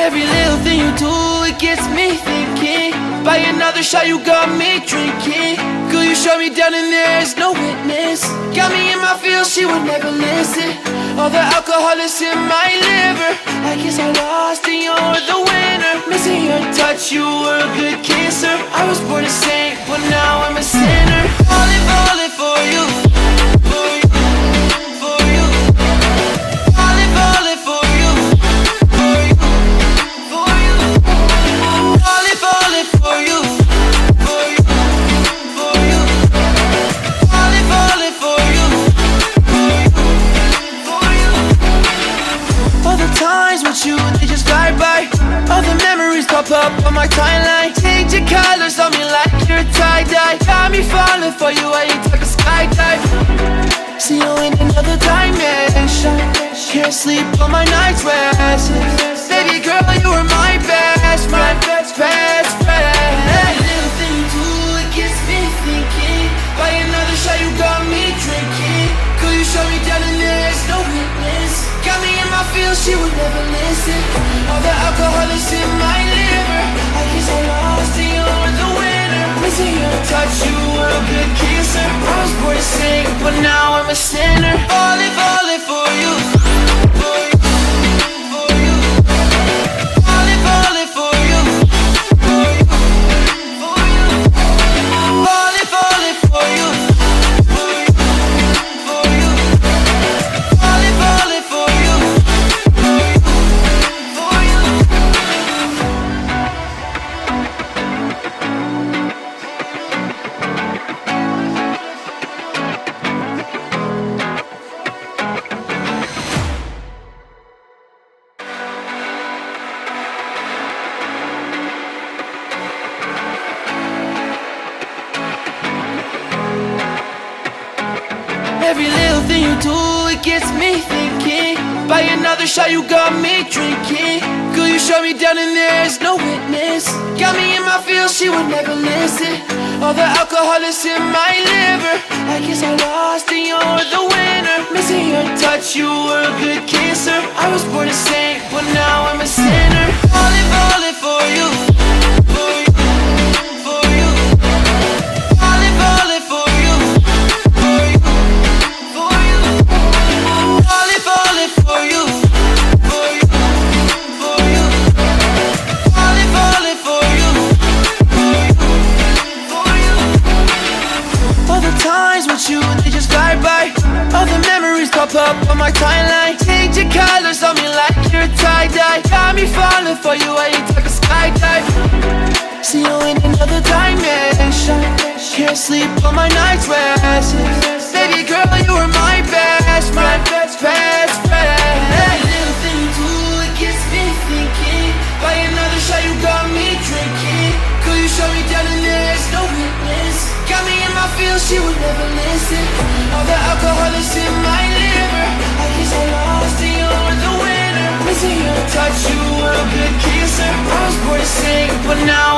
Every little thing you do, it gets me thinking. By another shot, you got me drinking. Girl, you shut me down and there's no witness. Got me in my feels, she would never listen. All the alcohol is in my liver. I guess I lost and you're the winner. Missing your touch, you were a good kisser. I was born a saint, but now I'm a sinner. Falling for you. For you, for you. Falling for you. For you, for you. Falling for you. For you, for you. Falling for you. For you, for you. All the times with you, they just fly by. All the memories pop up on my timeline. Change your colors on me like you're tie-dye. Got me falling for you, I ain't talking skydive. See you in another dimension. Can't sleep on my night's rest. Baby girl, you were my best friend, best friend. Every little thing you do, it gets me thinking. By another shot, you got me drinking. Girl, you shut me down and there's no witness. Got me in my feels, she would never listen. All the alcohol is in my liver. I guess I lost and you're the winner. Missing your touch, you were a good kisser. I was born to sing, but now I'm a sinner. Falling for you. For you, for you. Falling for you. For you, for you. Falling for you. For you, for you. Falling for you. For you, for you. Every little thing you do, it gets me thinking. By another shot, you got me drinking. Girl, you shut me down and there's no witness. Got me in my feels, she would never listen. All the alcohol is in my liver. I guess I lost and you're the winner. Missing your touch, you were a good kisser. I was born a saint, but now I'm a sinner. Falling for you. For you, for you. Falling for you. For you, for you. Falling for you. For you, for you. Falling for you. For you, for you. All the times with you, they just fly by. All the memories pop up on my timeline. Change your colors on me like you're tie-dye. Got me falling for you, I ain't talking skydive. See you in another dimension. Can't sleep on my night's rest. Baby girl, you were my best friend, best friend. Every little thing you do, it gets me thinking. By another shot, you got me drinking. Girl, you shut me down and there's no witness. Got me in my feels, she would never listen. All the alcohol is in my liver. I guess I lost and you're the winner. Missing your touch, you were a good kisser. I was born to sing, but now